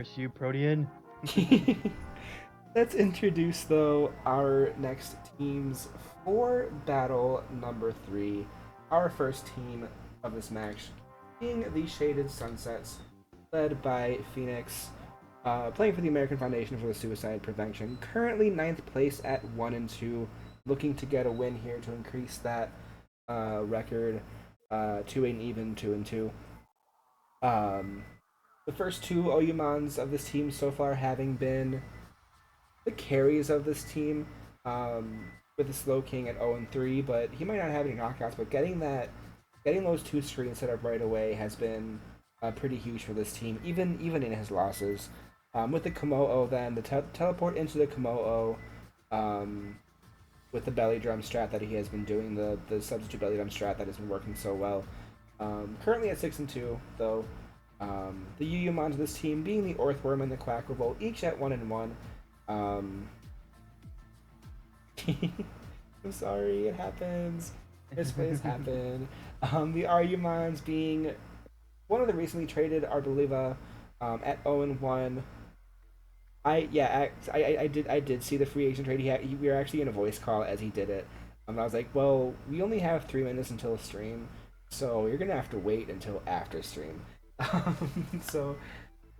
Curse you, Protean. Let's introduce, though, our next teams for battle number 3. Our first team of this match being the Shaded Sunsets, led by Phoenix, playing for the American Foundation for the Suicide Prevention. Currently ninth place at 1-2, looking to get a win here to increase that record to an even 2-2. Um, the first two Oyumans of this team so far having been the carries of this team, with the Slow King at 0-3, but he might not have any knockouts. But getting those two screens set up right away has been pretty huge for this team, even in his losses. With the Komo'o, then the teleport into the Komo'o, with the belly drum strat that he has been doing, the substitute belly drum strat that has been working so well. Currently at 6-2, though. The Yuyumons of this team being the Earthworm and the Quackerbolt, each at 1-1. I'm sorry, it happens. Misplays happen. The Argumons being one of the recently traded Arboliva, at 0-1. I did see the free agent trade. We were actually in a voice call as he did it. I was like, well, we only have 3 minutes until stream, so you're gonna have to wait until after stream. So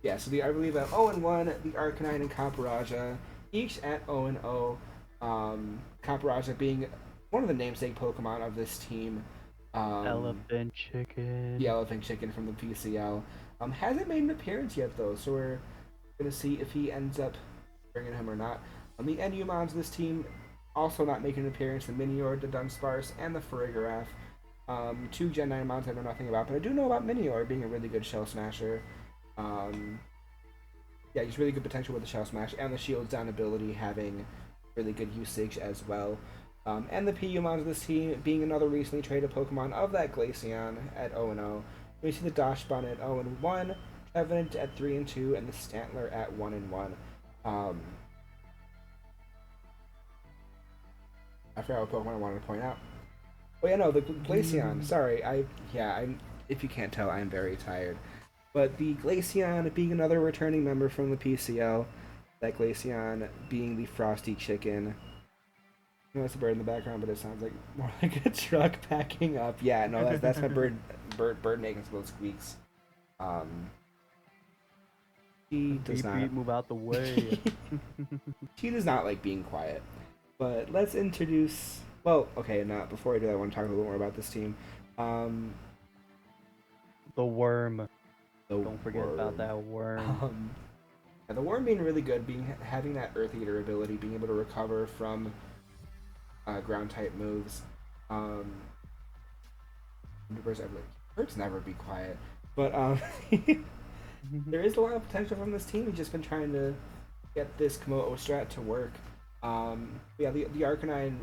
yeah, so I believe at 0-1, the Arcanine and Camparaja, each at 0-0. Camparaja being one of the namesake Pokemon of this team. Elephant chicken. The Elephant Chicken from the PCL. Hasn't made an appearance yet, though, so we're going to see if he ends up bringing him or not. The Enumons of this team also not making an appearance. The Minior, the Dunsparce, and the Farigiraf. Two Gen 9 mons I know nothing about, but I do know about Minior being a really good Shell Smasher. Yeah, he's really good potential with the Shell Smash, and the Shields Down ability having really good usage as well. And the Piyumons of this team being another recently traded Pokemon of that Glaceon at 0-0. We see the Dachsbun at 0-1, Trevenant at 3-2, and the Stantler at 1-1. I forgot what Pokemon I wanted to point out. Oh yeah, no, the Glaceon. Sorry, I'm. If you can't tell, I'm very tired. But the Glaceon being another returning member from the PCL, that Glaceon being the Frosty Chicken. I know it's a bird in the background, but it sounds like more like a truck packing up. Yeah, no, that's my bird making some little squeaks. She does not Move out the way. she does not like being quiet. But let's introduce. Well, okay, not before I do that, I want to talk a little more about this team. The worm. The Don't forget worm. about that worm. And the worm being really good, having that Earth Eater ability, being able to recover from ground type moves. Birds never be quiet, but there is a lot of potential from this team. We've just been trying to get this Komodo strat to work. Yeah, the Arcanine,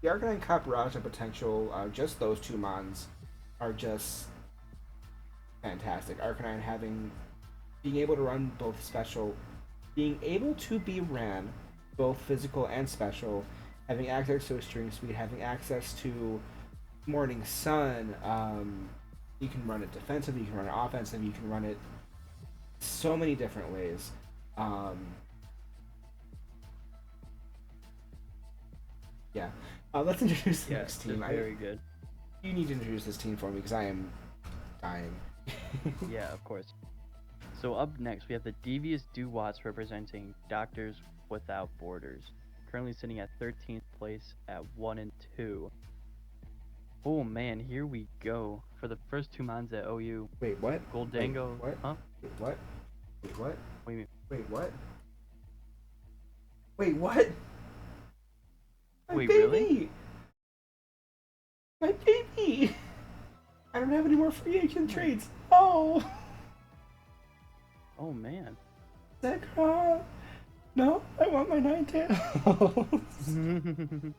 Camparaja potential. Just those two mons are just fantastic. Arcanine being able to run both special, being able to be ran both physical and special, having access to extreme speed, having access to Morning Sun. You can run it defensive, you can run it offensive, you can run it so many different ways. Yeah. Let's introduce the next team. Very good. You need to introduce this team for me because I am dying. Yeah, of course. So up next, we have the Devious Dewotts representing Doctors Without Borders. Currently sitting at 13th place at 1-2. Oh man, here we go. For the first two mons at OU. Wait, what? Goldango. Wait, what? Huh? Wait, what? Wait, what? Wait, Wait, what? Wait, what? My Wait, baby! really? My baby! I don't have any more free agent trades. Oh! Oh man. Zekra! No, I want my Ninetales!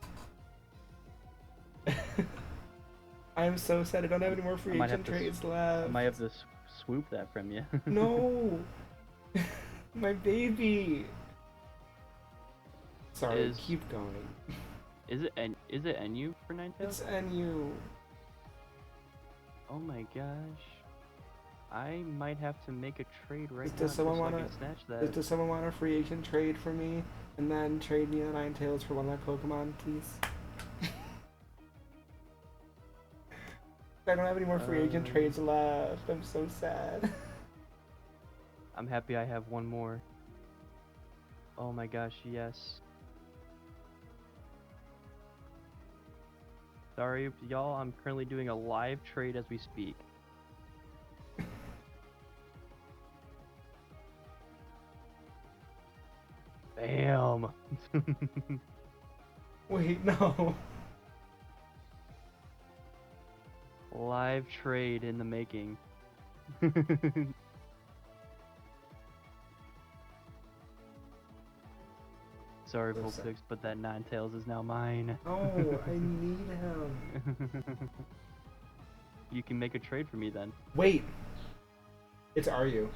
I am so sad I don't have any more free agent trades left. I might have to swoop that from you. No! My baby! Sorry, keep going. Is it NU for Ninetales? It's NU. Oh my gosh. I might have to make a trade right now Does someone so I want can to? snatch that. Does someone want a free agent trade for me, and then trade me a Ninetales for one of my Pokemon, please? I don't have any more free agent trades left. I'm so sad. I'm happy I have one more. Oh my gosh, yes. Sorry, y'all, I'm currently doing a live trade as we speak. Bam! Wait, no. Live trade in the making. Sorry, Listen. Vulpix, but that Ninetales is now mine. No, I need him. You can make a trade for me then. Wait. It's RU.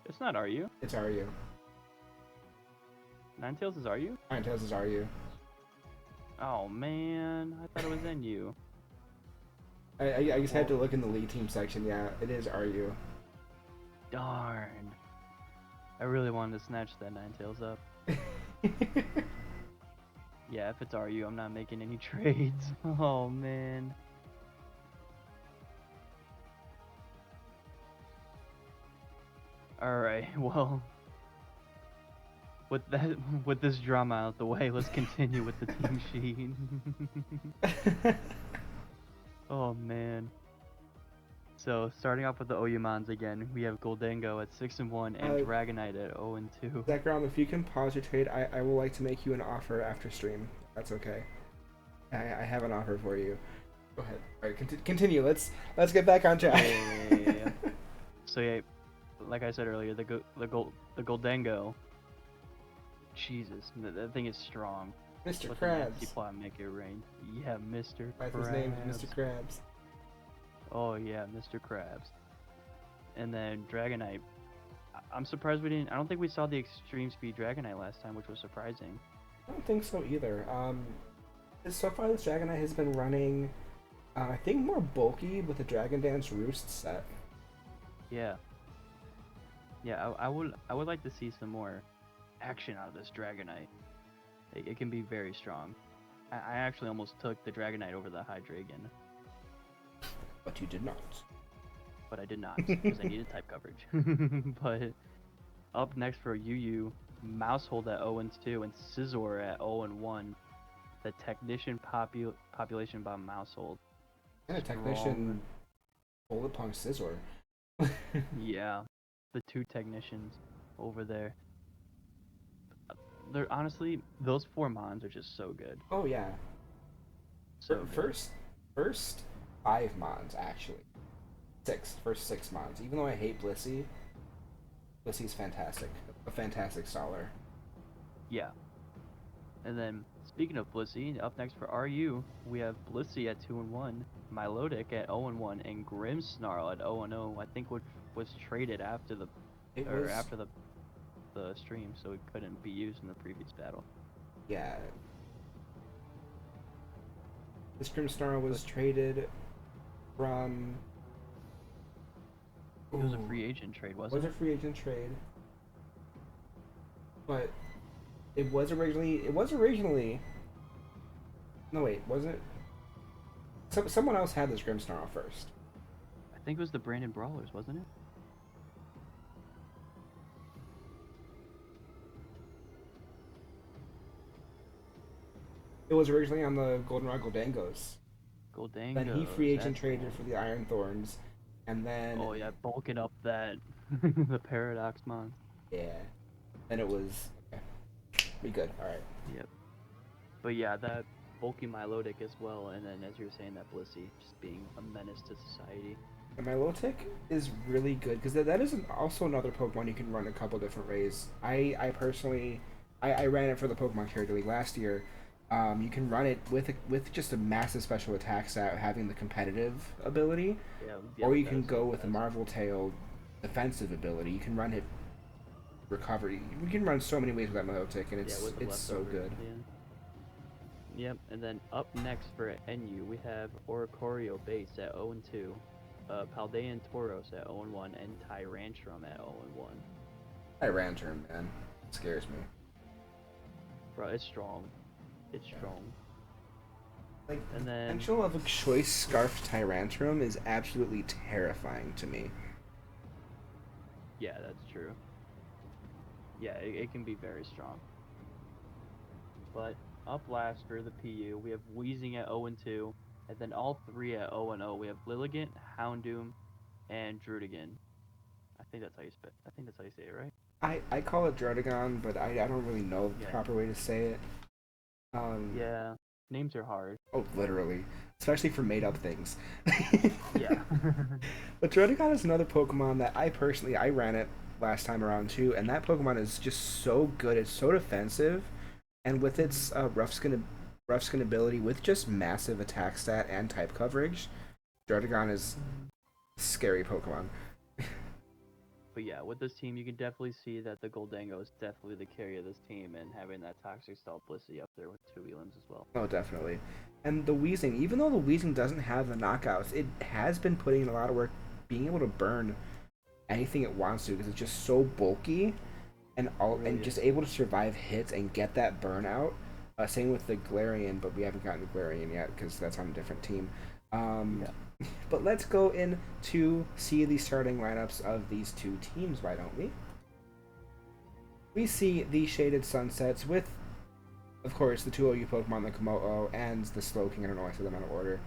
It's not RU. It's RU. Ninetales is RU? Ninetales is RU. Oh man, I thought it was NU. I just had to look in the lead team section. Yeah, it is RU. Darn. I really wanted to snatch that Ninetales up. Yeah, if it's RU, I'm not making any trades. Oh man. Alright, well, with this drama out the way, let's continue with the team sheet. Oh man. So starting off with the Oyumans again, we have Goldango at 6-1 and Dragonite at 0-2. Zachram, if you can pause your trade, I will like to make you an offer after stream. That's okay. I have an offer for you. Go ahead. All right, continue. Let's get back on track. Yeah. So yeah, like I said earlier, the Goldango. Jesus, that thing is strong. Mr. Let Krabs. the plot make it rain. Yeah, Mr. That's Krabs. his name, Mr. Krabs. Oh yeah, Mr. Krabs. And then Dragonite. I'm surprised we didn't. I don't think we saw the Extreme Speed Dragonite last time, which was surprising. I don't think so either. So far this Dragonite has been running, I think more bulky with the Dragon Dance Roost set. Yeah. Yeah, I would like to see some more action out of this Dragonite. It can be very strong. I actually almost took the Dragonite over the Hydreigon. But you did not. But I did not, because I needed type coverage. But up next for UU, Mousehold at 0-2 and Scizor at 0-1. The Technician population by Mousehold. And a Technician bullet punk Scizor. Yeah, the two Technicians over there. They're honestly, those 4 mons are just so good. Oh yeah. So first 5 mons actually. First 6 mons. Even though I hate Blissey, Blissey's fantastic. A fantastic staller. Yeah. And then speaking of Blissey, up next for RU, we have Blissey at 2-1, Milotic at 0-1, and Grimmsnarl at 0-0. I think which was traded after the the stream, so it couldn't be used in the previous battle. Yeah. This Grimmsnarl was traded from... It was a free agent trade, wasn't it? It was a free agent trade. But it was originally... No wait, was it? Someone else had this Grimmsnarl first. I think it was the Brandon Brawlers, wasn't it? It was originally on the Goldenrod Goldangos. Goldangos. Then he free agent traded for the Iron Thorns, and then... Oh yeah, bulking up that... the Paradox Mon. Yeah. Then it was... Okay. Be good, alright. Yep. But yeah, that bulky Milotic as well, and then as you were saying, that Blissey just being a menace to society. And Milotic is really good, because that is also another Pokemon you can run a couple different ways. I personally... I ran it for the Pokemon Character League last year. You can run it with just a massive special attack set, having the competitive ability, or you can go with the Marvel Tail defensive ability. You can run it recovery. You can run so many ways with that Milotic, and it's so good. Yeah. Yep, and then up next for NU, we have Oricorio base at 0-2, Paldean Tauros at 0-1, and Tyrantrum at 0-1. Tyrantrum, man. It scares me. Bro, it's strong. It's Yeah. strong. Like, And the then, potential of a choice scarfed Tyrantrum is absolutely terrifying to me. yeah, that's true. Yeah, it can be very strong. But up last for the PU, we have Wheezing at 0-2, and then all three at 0-0. We have Lilligant, Houndoom, and Drudigan. I think that's how you spit. I think that's how you say it, right? I call it Drotagon, but I don't really know the Yeah. proper way to say it. Yeah. Names are hard. Oh, literally. Especially for made up things. Yeah. But Drotagon is another Pokemon that I ran it last time around too, and that Pokemon is just so good. It's so defensive, and with its rough skin ability, with just massive attack stat and type coverage, Drotagon is a scary Pokemon. But yeah, with this team, you can definitely see that the Goldango is definitely the carry of this team, and having that Toxic Stulplicity up there with 2 Elims as well. Oh, definitely. And the Weezing, even though the Weezing doesn't have the knockouts, it has been putting in a lot of work being able to burn anything it wants to because it's just so bulky and just able to survive hits and get that burnout. Same with the Galarian, but we haven't gotten the Galarian yet because that's on a different team. But let's go in to see the starting lineups of these two teams, why don't we? We see the Shaded Sunsets with, of course, the two OU Pokemon, the Komodo and the Slowking. I don't know why I said them out of order.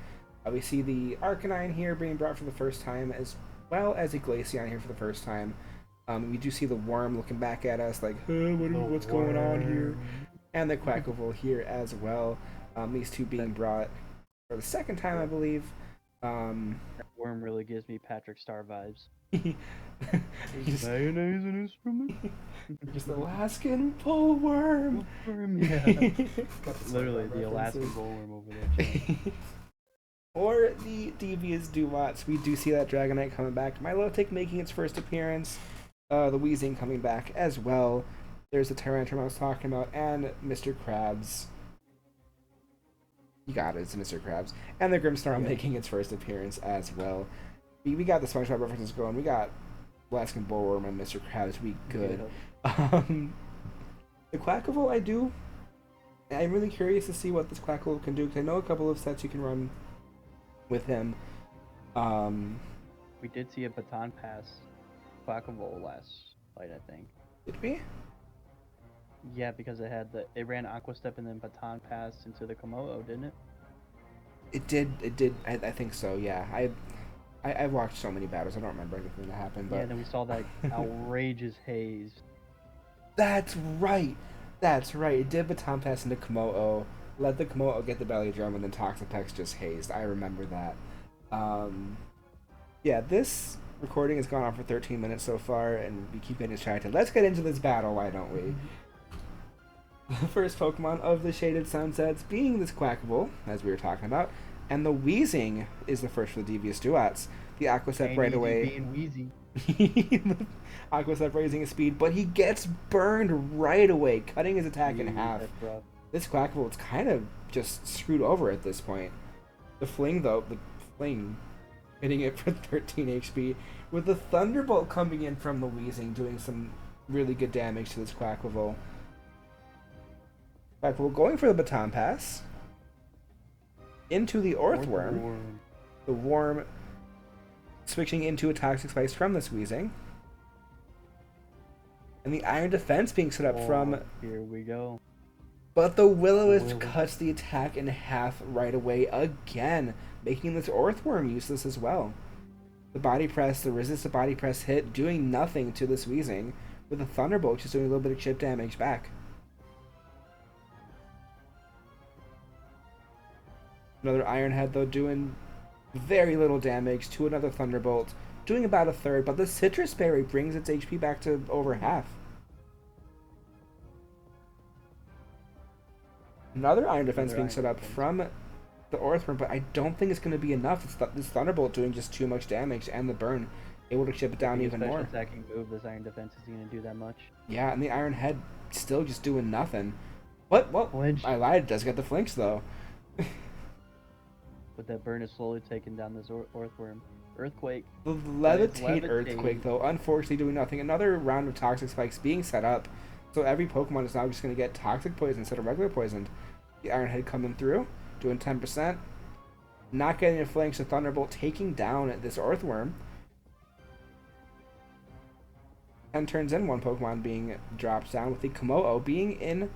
We see the Arcanine here being brought for the first time, as well as a Glaceon here for the first time. We do see the Worm looking back at us like, what's going on here? And the Quackable here as well. These two being brought for the second time, I believe. That Worm really gives me Patrick Star vibes. He's mayonnaise an instrument? just Alaskan Bullworm. Yeah. Literally, the Alaskan Bullworm over there. Or the Devious Dewotts. We do see that Dragonite coming back. Milotic making its first appearance. The Weezing coming back as well. There's the Tyrantrum I was talking about, and Mr. Krabs. You got it, it's Mr. Krabs. And the Grimmsnarl making its first appearance as well. We got the SpongeBob references going. We got Alaskan Bullworm and Mr. Krabs. We good. Yeah. The Quackable, I'm really curious to see what this Quackable can do, because I know a couple of sets you can run with him. We did see a baton pass Quackable last fight, I think. Did we? Yeah, because it ran Aqua Step and then baton pass into the Komodo, didn't it? It did. I think so. Yeah. I've watched so many battles. I don't remember anything that happened. But yeah, and then we saw that outrageous haze. That's right. It did baton pass into Komodo. Let the Komodo get the belly drum, and then Toxapex just hazed. I remember that. Yeah, this recording has gone on for 13 minutes so far, and we keep getting distracted. Let's get into this battle, why don't we? The first Pokemon of the Shaded Sunsets being this Quackable, as we were talking about, and the Weezing is the first for the Devious Dewotts. The Aqua Step right away. Being wheezy. Aqua Step raising his speed, but he gets burned right away, cutting his attack in half. This Quackable is kind of just screwed over at this point. The Fling, hitting it for 13 HP, with the Thunderbolt coming in from the Weezing, doing some really good damage to this Quackable. Quackable going for the baton pass into the Orthworm. The Worm switching into a Toxic Spice from this Weezing. And the Iron Defense being set up from... Here we go. But the Will-O-Wisp cuts the attack in half right away again, making this Orthworm useless as well. The Body Press, the resisted Body Press hit, doing nothing to this Weezing, with the Thunderbolt just doing a little bit of chip damage back. Another Iron Head, though, doing very little damage to another Thunderbolt, doing about a third, but the Citrus Berry brings its HP back to over half. Another Iron Defense being set up from the Orthworm, but I don't think it's going to be enough. This Thunderbolt doing just too much damage, and the burn able to chip it down even more. Attacking move, this Iron Defense is going to do that much. Yeah, and the Iron Head still just doing nothing. What? I lied. It does get the flinch, though. But that burn is slowly taking down this Orthworm. Earthquake. The But it's Levitate Earthquake, levitating. though, unfortunately doing nothing. Another round of Toxic Spikes being set up. So every Pokemon is now just going to get Toxic Poison instead of regular poisoned. The Iron Head coming through, doing 10%. Not getting a flank, so Thunderbolt taking down this Earthworm. 10 turns in, one Pokemon being dropped down, with the Komo-o being in.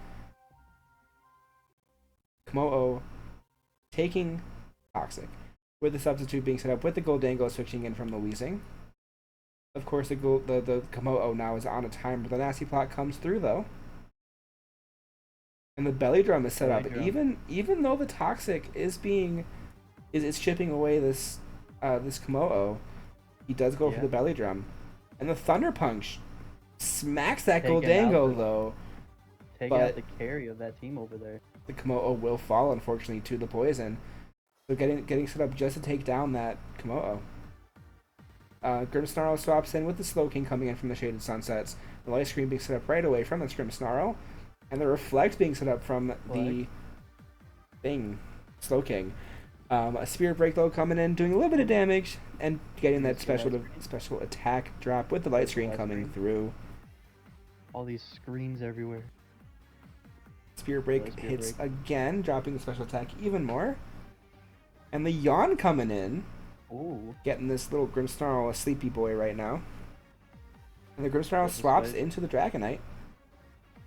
Komo-o taking Toxic, with the substitute being set up, with the Goldango switching in from the Weezing. Of course, the Komo-o now is on a timer. The Nasty Plot comes through, though. And the Belly Drum is set up. Even though the Toxic is chipping away this Komo-o, he does go for the Belly Drum. And the Thunder Punch smacks that Goldango, though. Taking out the carry of that team over there. The Komo-o will fall, unfortunately, to the poison. So getting set up just to take down that Komo-o. Grimmsnarl swaps in with the Slowking coming in from the Shaded Sunsets. The Light Screen being set up right away from this Grimmsnarl. And the Reflect being set up from the Slowking. A Spirit Break, though, coming in, doing a little bit of damage, and getting that special attack drop with the Light Screen coming through. All these screens everywhere. Spirit Break hits again, dropping the special attack even more. And the Yawn coming in. Ooh. Getting this little Grimmsnarl a sleepy boy right now. And the Grimmsnarl swaps into the Dragonite.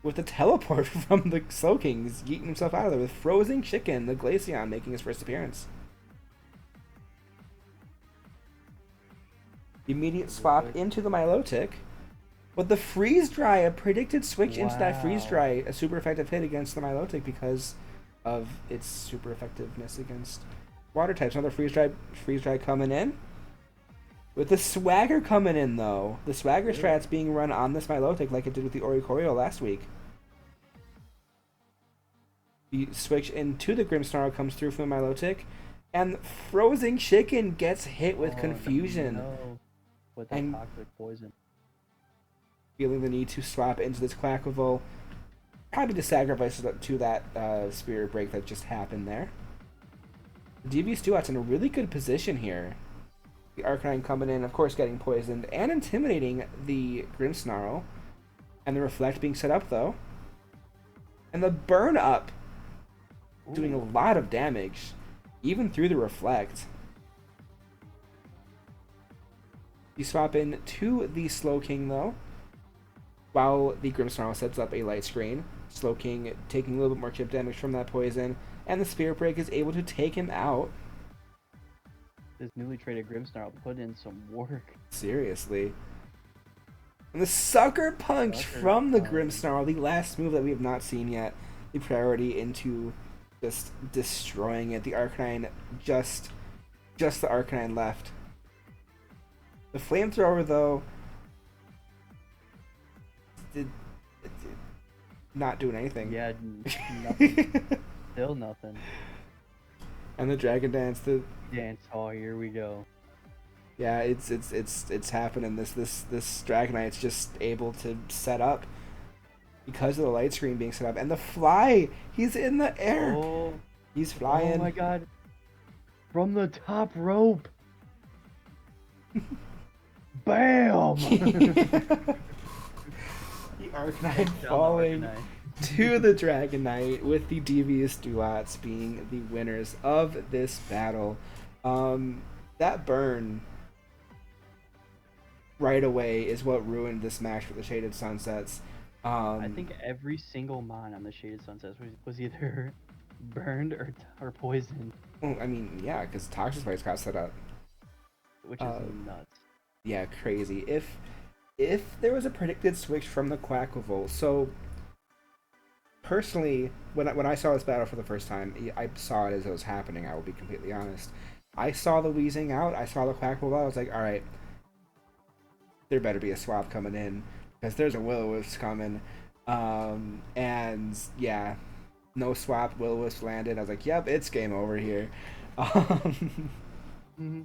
With the teleport from the Slowking, he's yeeting himself out of there with Frozen Chicken, the Glaceon, making his first appearance. Immediate swap into the Milotic. With the Freeze Dry, a predicted switch into that Freeze Dry, a super effective hit against the Milotic because of its super effectiveness against water types. Another Freeze Dry coming in. With the Swagger coming in, though. The Swagger strat's being run on this Milotic like it did with the Oricorio last week. The switch into the Grimmsnarl comes through from the Milotic. And Frozen Chicken gets hit with Confusion. No. With that toxic poison. Feeling the need to swap into this Quaquaval. Probably to sacrifice to that Spirit Break that just happened there. Devious Dewotts in a really good position here. The Arcanine coming in, of course, getting poisoned and intimidating the Grimmsnarl. And the Reflect being set up, though. And the Burn Up doing a lot of damage, even through the Reflect. You swap in to the Slowking, though, while the Grimmsnarl sets up a Light Screen. Slowking taking a little bit more chip damage from that poison, and the Spirit Break is able to take him out. This newly traded Grimmsnarl put in some work. Seriously. And the Sucker Punch from the Grimmsnarl, the last move that we have not seen yet. The priority into just destroying it. The Arcanine, just the Arcanine left. The Flamethrower, though, did not doing anything. Yeah, nothing. Still nothing. And the Dragon Dance, dance hall. Here we go. Yeah, it's happening. This Dragonite's just able to set up because of the Light Screen being set up, and the Fly. He's in the air. Oh, he's flying. Oh my God! From the top rope. Bam! The Arcanine falling to the Dragonite, with the Devious Dewotts being the winners of this battle. That burn right away is what ruined this match for the Shaded Sunsets. I think every single mon on the Shaded Sunsets was either burned or poisoned. Well, I mean, yeah, because Toxic Spikes got set up. Which is nuts. Yeah, crazy. If there was a predicted switch from the Quaquaval, so personally, when I saw this battle for the first time, I saw it as it was happening. I will be completely honest. I saw the Weezing out. I saw the Quaquaval out. I was like, all right, there better be a swap coming in because there's a Will-O-Wisp coming. And yeah, no swap. Will-O-Wisp landed. I was like, yep, it's game over here. Mm-hmm.